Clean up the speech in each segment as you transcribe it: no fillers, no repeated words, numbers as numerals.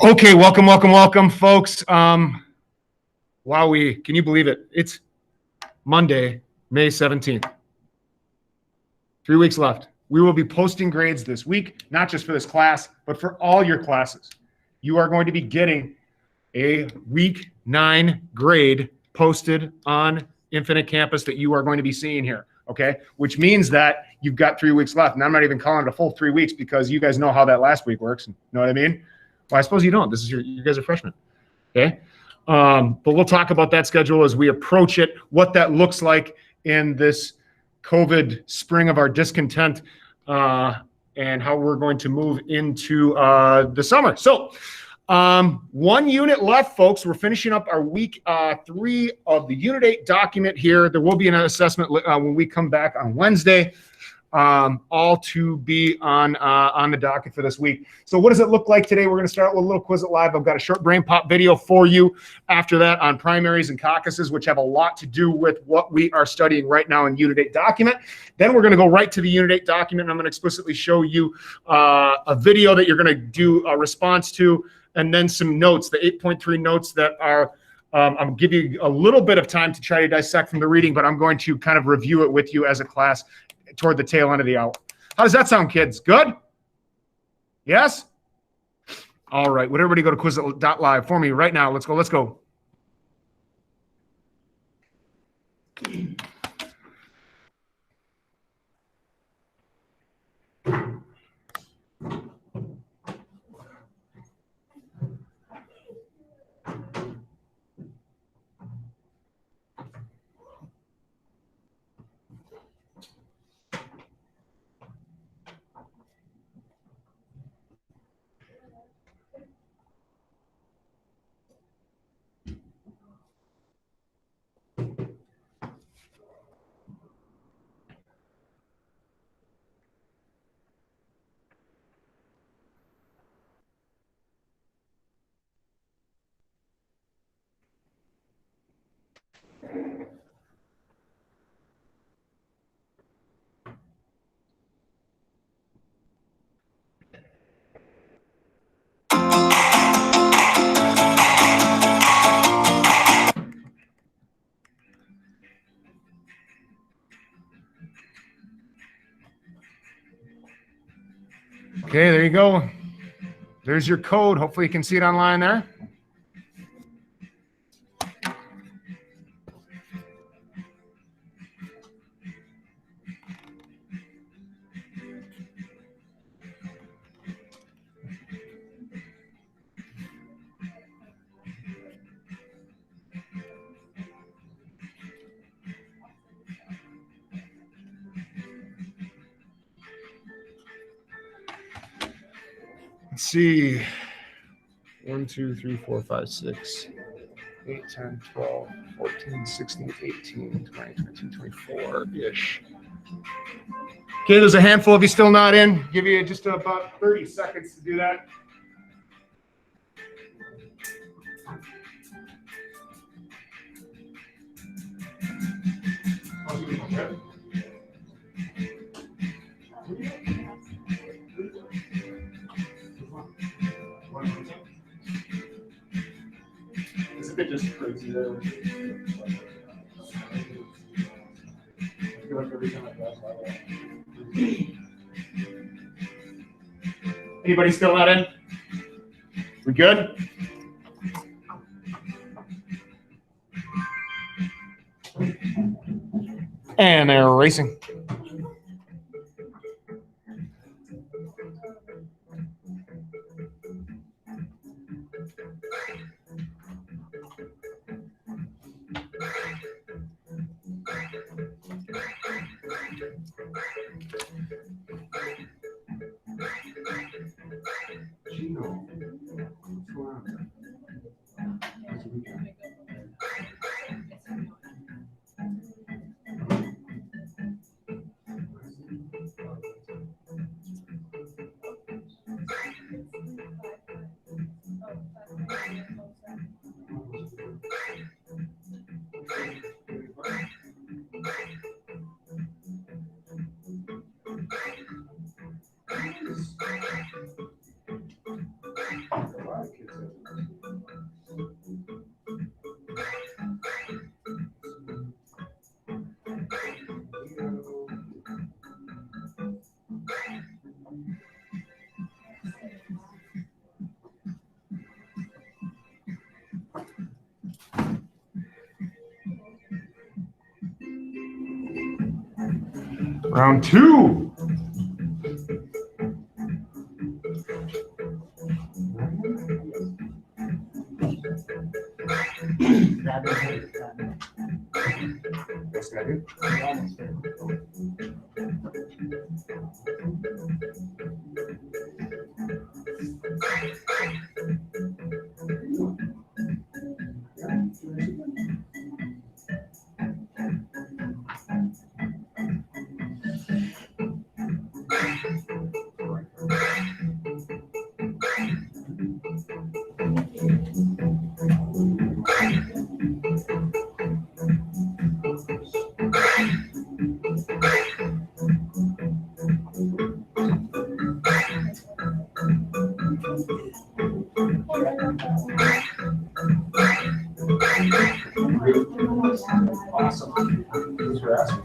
Okay, welcome, folks. Can you believe it? It's Monday, May 17th. 3 weeks left. We will be posting grades this week, not just for this class, but for all your classes. You are going to be getting a week 9 grade posted on Infinite Campus that you are going to be seeing here, okay? Which means that you've got 3 weeks left, and I'm not even calling it a full 3 weeks because you guys know how that last week works. You know what I mean? Well, I suppose you don't. This is you guys are freshmen, okay? But we'll talk about that schedule as we approach it, what that looks like in this COVID spring of our discontent, and how we're going to move into the summer. So 1 unit left, folks. We're finishing up our week 3 of the Unit 8 document here. There will be an assessment when we come back on Wednesday. All to be on the docket for this week. So what does it look like today? We're going to start with a little quiz it live. I've got a short brain pop video for you after that on primaries and caucuses, which have a lot to do with what we are studying right now in Unit 8 document. Then we're going to go right to the Unit 8 document, and I'm going to explicitly show you a video that you're going to do a response to, and then some notes, the 8.3 notes that are I'll give you a little bit of time to try to dissect from the reading, but I'm going to kind of review it with you as a class toward the tail end of the hour. How does that sound, kids? Good? Yes? All right. Would everybody go to Quizlet.live for me right now? Let's go. Okay, there you go. There's your code. Hopefully you can see it online there. Let's see. 1, 2, 3, 4, 5, 6, 8, 10, 12, 14, 16, 18, 20, 22, 24-ish. Okay, there's a handful of you still not in. Give you just about 30 seconds to do that. It's a bit just crazy there. Anybody still not in? We good? And they're racing. Round two. What's that do? Awesome. Thanks for asking.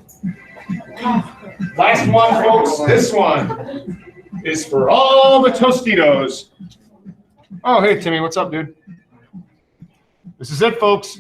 Last one, folks. This one is for all the Tostitos. Oh, hey, Timmy. What's up, dude? This is it, folks.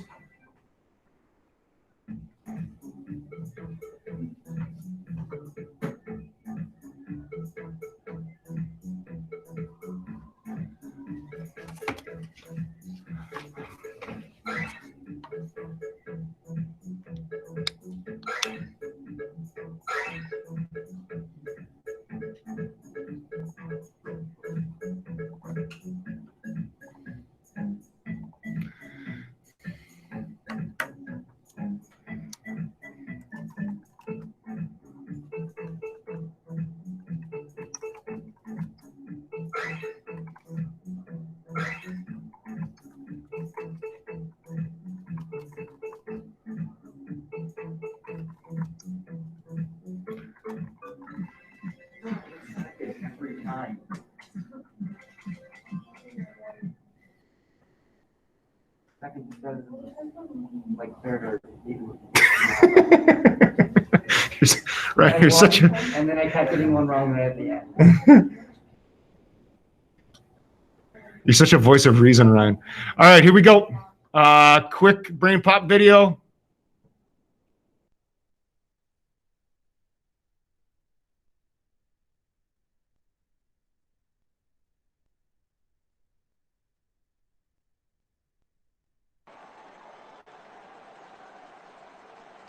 Right, you're such a. And then I kept getting one wrong right at the end. You're such a voice of reason, Ryan. All right, here we go. Quick brain pop video.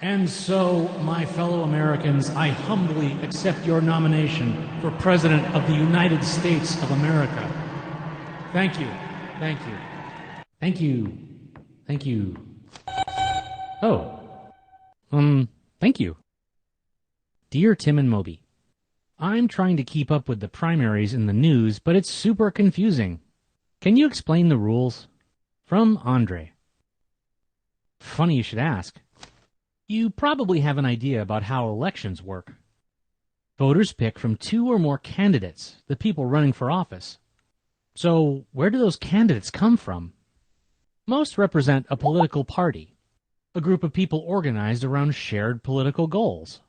And so, my fellow Americans, I humbly accept your nomination for President of the United States of America. Thank you. Thank you. Thank you. Thank you. Oh. Thank you. Dear Tim and Moby, I'm trying to keep up with the primaries in the news, but it's super confusing. Can you explain the rules? From Andre. Funny you should ask. You probably have an idea about how elections work. Voters pick from two or more candidates, the people running for office. So, where do those candidates come from? Most represent a political party, a group of people organized around shared political goals.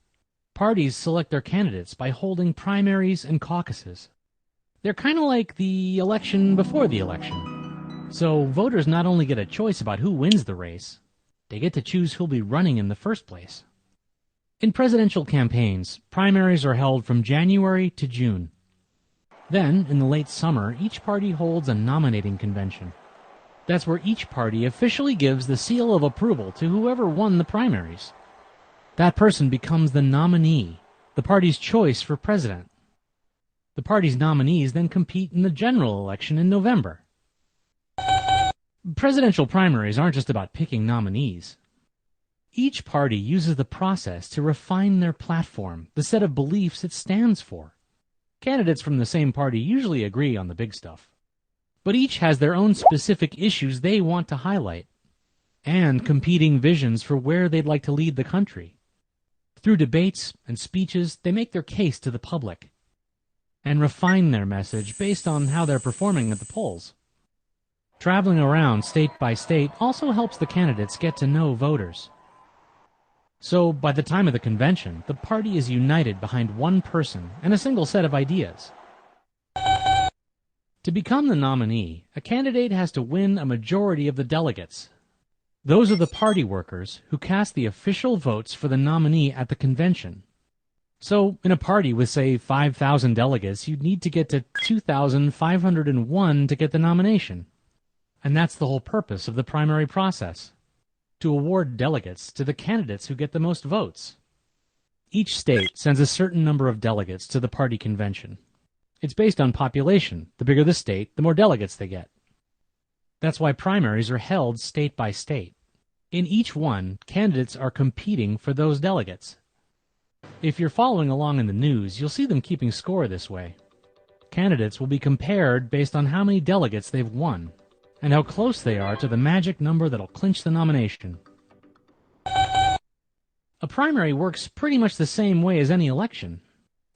Parties select their candidates by holding primaries and caucuses. They're kind of like the election before the election. So, voters not only get a choice about who wins the race, they get to choose who'll be running in the first place. In presidential campaigns, primaries are held from January to June. Then, in the late summer, each party holds a nominating convention. That's where each party officially gives the seal of approval to whoever won the primaries. That person becomes the nominee, the party's choice for president. The party's nominees then compete in the general election in November. Presidential primaries aren't just about picking nominees. Each party uses the process to refine their platform, the set of beliefs it stands for. Candidates from the same party usually agree on the big stuff, but each has their own specific issues they want to highlight, and competing visions for where they'd like to lead the country. Through debates and speeches, they make their case to the public, and refine their message based on how they're performing at the polls. Traveling around state by state also helps the candidates get to know voters. So, by the time of the convention, the party is united behind one person and a single set of ideas. To become the nominee, a candidate has to win a majority of the delegates. Those are the party workers who cast the official votes for the nominee at the convention. So, in a party with, say, 5,000 delegates, you'd need to get to 2,501 to get the nomination. And that's the whole purpose of the primary process, to award delegates to the candidates who get the most votes. Each state sends a certain number of delegates to the party convention. It's based on population. The bigger the state, the more delegates they get. That's why primaries are held state by state. In each one, candidates are competing for those delegates. If you're following along in the news, you'll see them keeping score this way. Candidates will be compared based on how many delegates they've won, and how close they are to the magic number that'll clinch the nomination. A primary works pretty much the same way as any election.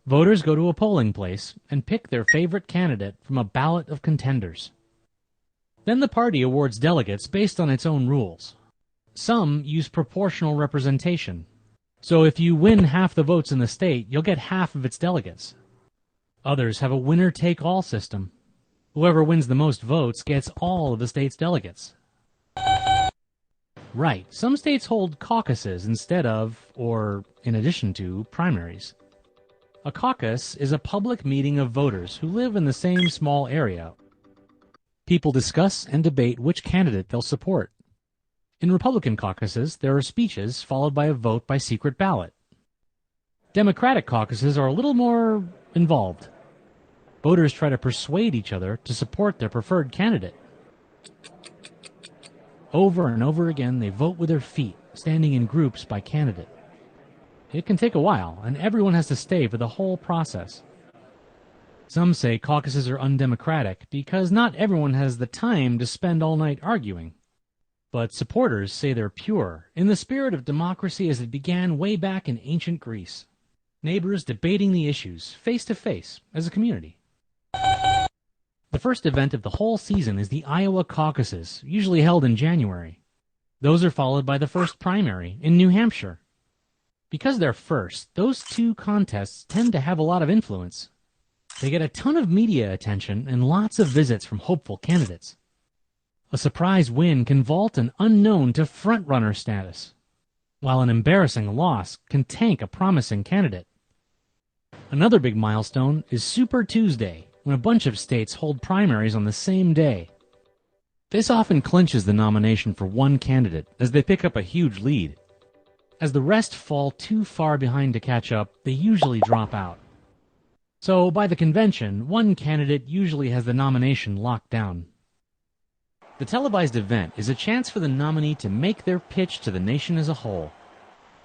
Voters go to a polling place and pick their favorite candidate from a ballot of contenders. Then the party awards delegates based on its own rules. Some use proportional representation. So if you win half the votes in the state, you'll get half of its delegates. Others have a winner-take-all system. Whoever wins the most votes gets all of the state's delegates. Right, some states hold caucuses instead of, or in addition to, primaries. A caucus is a public meeting of voters who live in the same small area. People discuss and debate which candidate they'll support. In Republican caucuses, there are speeches followed by a vote by secret ballot. Democratic caucuses are a little more involved. Voters try to persuade each other to support their preferred candidate. Over and over again, they vote with their feet, standing in groups by candidate. It can take a while, and everyone has to stay for the whole process. Some say caucuses are undemocratic because not everyone has the time to spend all night arguing. But supporters say they're pure, in the spirit of democracy as it began way back in ancient Greece. Neighbors debating the issues, face to face, as a community. The first event of the whole season is the Iowa caucuses, usually held in January. Those are followed by the first primary in New Hampshire. Because they're first, those two contests tend to have a lot of influence. They get a ton of media attention and lots of visits from hopeful candidates. A surprise win can vault an unknown to front-runner status, while an embarrassing loss can tank a promising candidate. Another big milestone is Super Tuesday, when a bunch of states hold primaries on the same day. This often clinches the nomination for one candidate as they pick up a huge lead. As the rest fall too far behind to catch up, they usually drop out. So, by the convention, one candidate usually has the nomination locked down. The televised event is a chance for the nominee to make their pitch to the nation as a whole.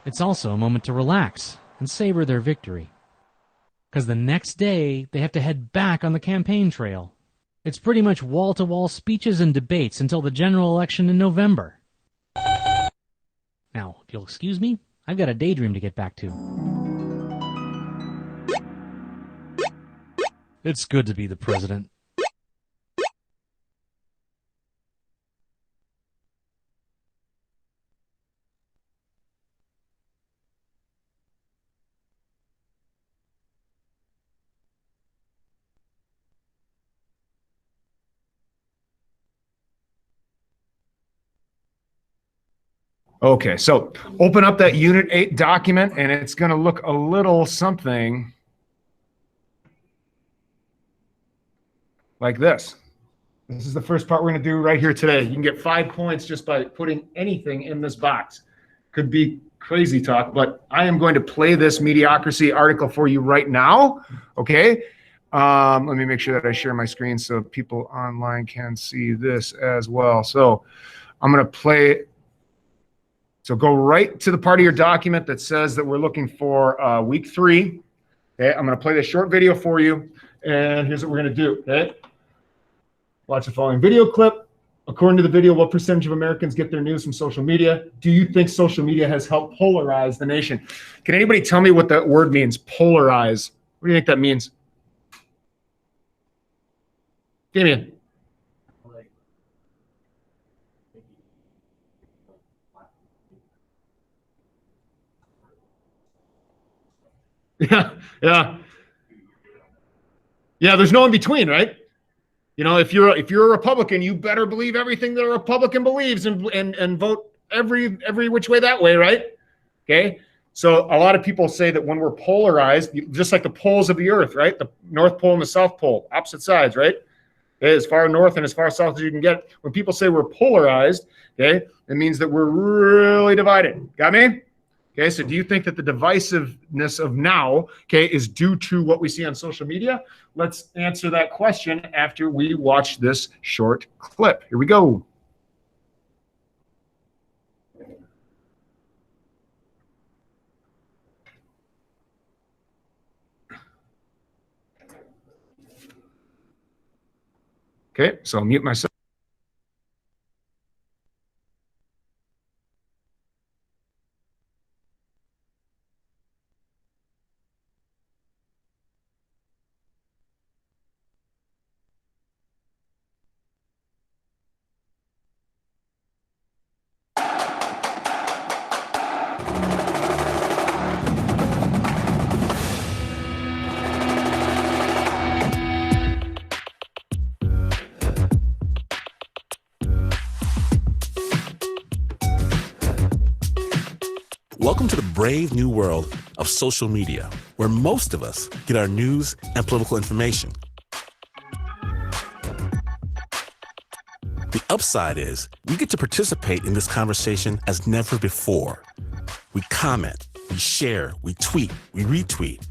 It's also a moment to relax and savor their victory. Because the next day, they have to head back on the campaign trail. It's pretty much wall-to-wall speeches and debates until the general election in November. Now, if you'll excuse me, I've got a daydream to get back to. It's good to be the president. Okay, so open up that Unit 8 document, and it's going to look a little something like this. This is the first part we're going to do right here today. You can get 5 points just by putting anything in this box. Could be crazy talk, but I am going to play this mediocrity article for you right now, okay? Let me make sure that I share my screen so people online can see this as well. So I'm going to play. So go right to the part of your document that says that we're looking for week 3. Okay, I'm going to play this short video for you, and here's what we're going to do. Okay, watch the following video clip. According to the video, what percentage of Americans get their news from social media? Do you think social media has helped polarize the nation? Can anybody tell me what that word means, polarize? What do you think that means? Damien. Yeah. There's no in between, right? You know, if you're a Republican, you better believe everything that a Republican believes and vote every which way that way, right? Okay. So a lot of people say that when we're polarized, just like the poles of the earth, right? The North Pole and the South Pole, opposite sides, right? Okay, as far north and as far south as you can get. When people say we're polarized, okay, it means that we're really divided. Got me? Okay, so do you think that the divisiveness of now, okay, is due to what we see on social media? Let's answer that question after we watch this short clip. Here we go. Okay, so I'll mute myself. Welcome to the brave new world of social media, where most of us get our news and political information. The upside is we get to participate in this conversation as never before. We comment, we share, we tweet, we retweet.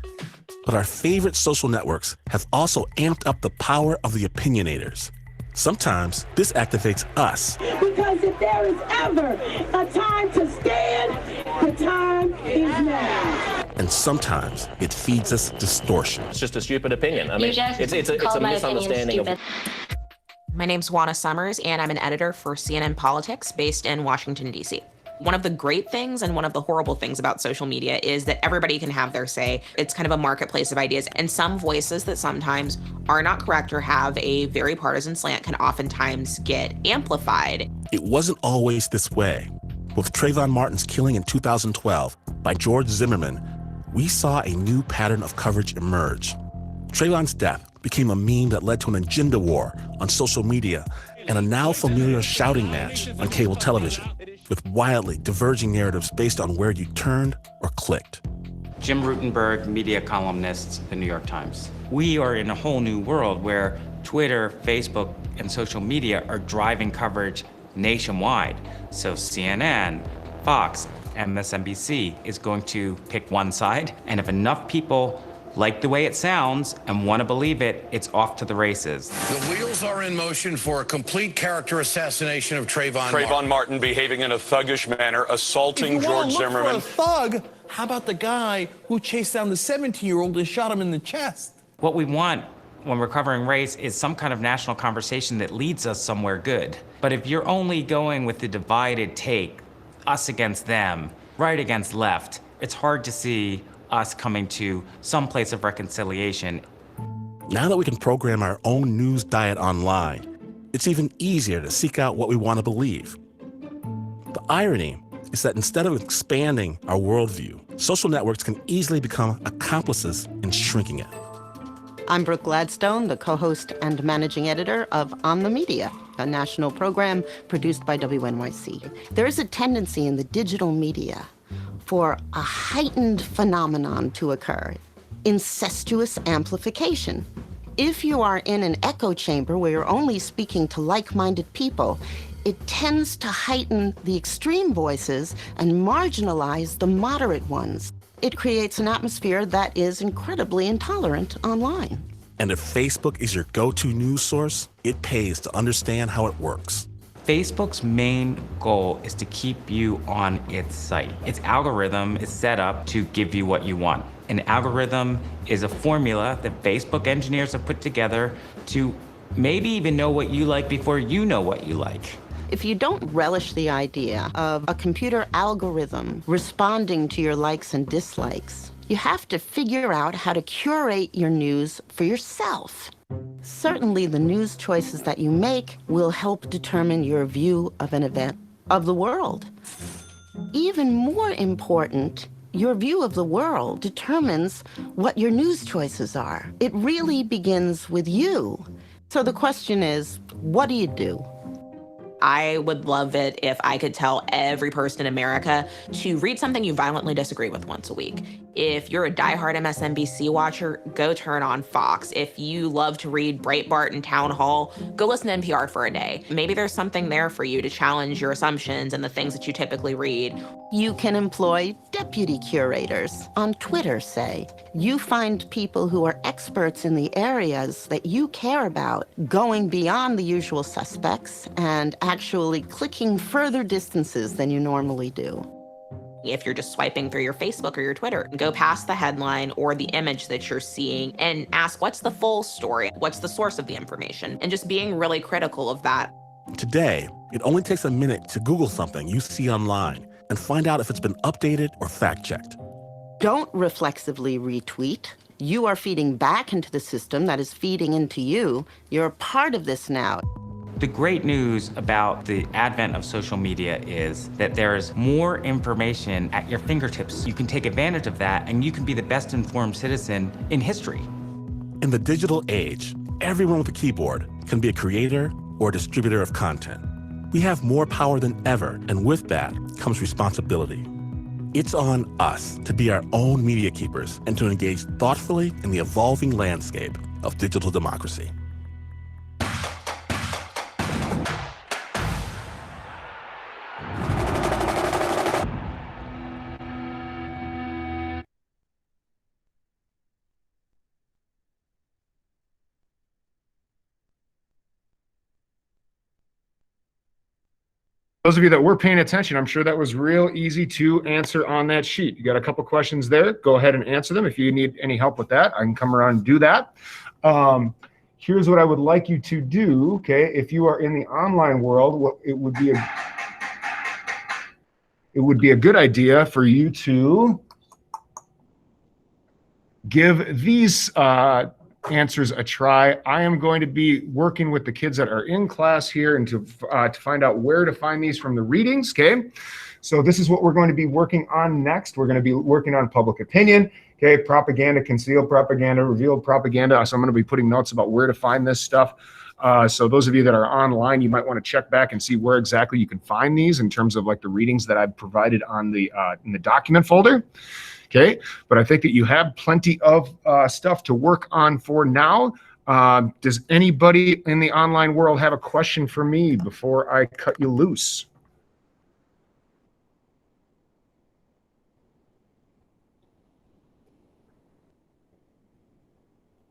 But our favorite social networks have also amped up the power of the opinionators. Sometimes this activates us. Because if there is ever a time to stand, the time is now. And sometimes it feeds us distortion. It's just a stupid opinion. I mean, it's a my misunderstanding of. My name's Juana Summers, and I'm an editor for CNN Politics based in Washington, D.C. One of the great things and one of the horrible things about social media is that everybody can have their say. It's kind of a marketplace of ideas, and some voices that sometimes are not correct or have a very partisan slant can oftentimes get amplified. It wasn't always this way. With Trayvon Martin's killing in 2012 by George Zimmerman, we saw a new pattern of coverage emerge. Trayvon's death became a meme that led to an agenda war on social media and a now familiar shouting match on cable television, with wildly diverging narratives based on where you turned or clicked. Jim Rutenberg, media columnist, The New York Times. We are in a whole new world where Twitter, Facebook, and social media are driving coverage nationwide. So CNN, Fox, MSNBC is going to pick one side, and if enough people like the way it sounds and want to believe it, it's off to the races. The wheels are in motion for a complete character assassination of Trayvon Martin behaving in a thuggish manner, assaulting George Zimmerman. For a thug, how about the guy who chased down the 17-year-old and shot him in the chest? What we want when we're covering race is some kind of national conversation that leads us somewhere good. But if you're only going with the divided take, us against them, right against left, it's hard to see us coming to some place of reconciliation. Now that we can program our own news diet online, it's even easier to seek out what we want to believe. The irony is that instead of expanding our worldview, social networks can easily become accomplices in shrinking it. I'm Brooke Gladstone, the co-host and managing editor of On the Media, a national program produced by WNYC. There is a tendency in the digital media for a heightened phenomenon to occur, incestuous amplification. If you are in an echo chamber where you're only speaking to like-minded people, it tends to heighten the extreme voices and marginalize the moderate ones. It creates an atmosphere that is incredibly intolerant online. And if Facebook is your go-to news source, it pays to understand how it works. Facebook's main goal is to keep you on its site. Its algorithm is set up to give you what you want. An algorithm is a formula that Facebook engineers have put together to maybe even know what you like before you know what you like. If you don't relish the idea of a computer algorithm responding to your likes and dislikes, you have to figure out how to curate your news for yourself. Certainly, the news choices that you make will help determine your view of an event, of the world. Even more important, your view of the world determines what your news choices are. It really begins with you. So the question is, what do you do? I would love it if I could tell every person in America to read something you violently disagree with once a week. If you're a diehard MSNBC watcher, go turn on Fox. If you love to read Breitbart and Town Hall, go listen to NPR for a day. Maybe there's something there for you to challenge your assumptions and the things that you typically read. You can employ deputy curators on Twitter, say. You find people who are experts in the areas that you care about, going beyond the usual suspects and actually clicking further distances than you normally do. If you're just swiping through your Facebook or your Twitter, go past the headline or the image that you're seeing and ask, what's the full story? What's the source of the information? And just being really critical of that. Today, it only takes a minute to Google something you see online and find out if it's been updated or fact-checked. Don't reflexively retweet. You are feeding back into the system that is feeding into you. You're a part of this now. The great news about the advent of social media is that there is more information at your fingertips. You can take advantage of that, and you can be the best informed citizen in history. In the digital age, everyone with a keyboard can be a creator or a distributor of content. We have more power than ever, and with that comes responsibility. It's on us to be our own media keepers and to engage thoughtfully in the evolving landscape of digital democracy. Those of you that were paying attention, I'm sure that was real easy to answer on that sheet. You got a couple questions there. Go ahead and answer them. If you need any help with that, I can come around and do that. Here's what I would like you to do, okay? If you are in the online world, it would be a good idea for you to give these answers a try. I am going to be working with the kids that are in class here and to find out where to find these from the readings, okay? So this is what we're going to be working on next. We're going to be working on public opinion, okay? Propaganda, concealed propaganda, revealed propaganda. So I'm going to be putting notes about where to find this stuff. So those of you that are online, you might want to check back and see where exactly you can find these in terms of like the readings that I've provided on the in the document folder. Okay, but I think that you have plenty of stuff to work on for now. Does anybody in the online world have a question for me before I cut you loose?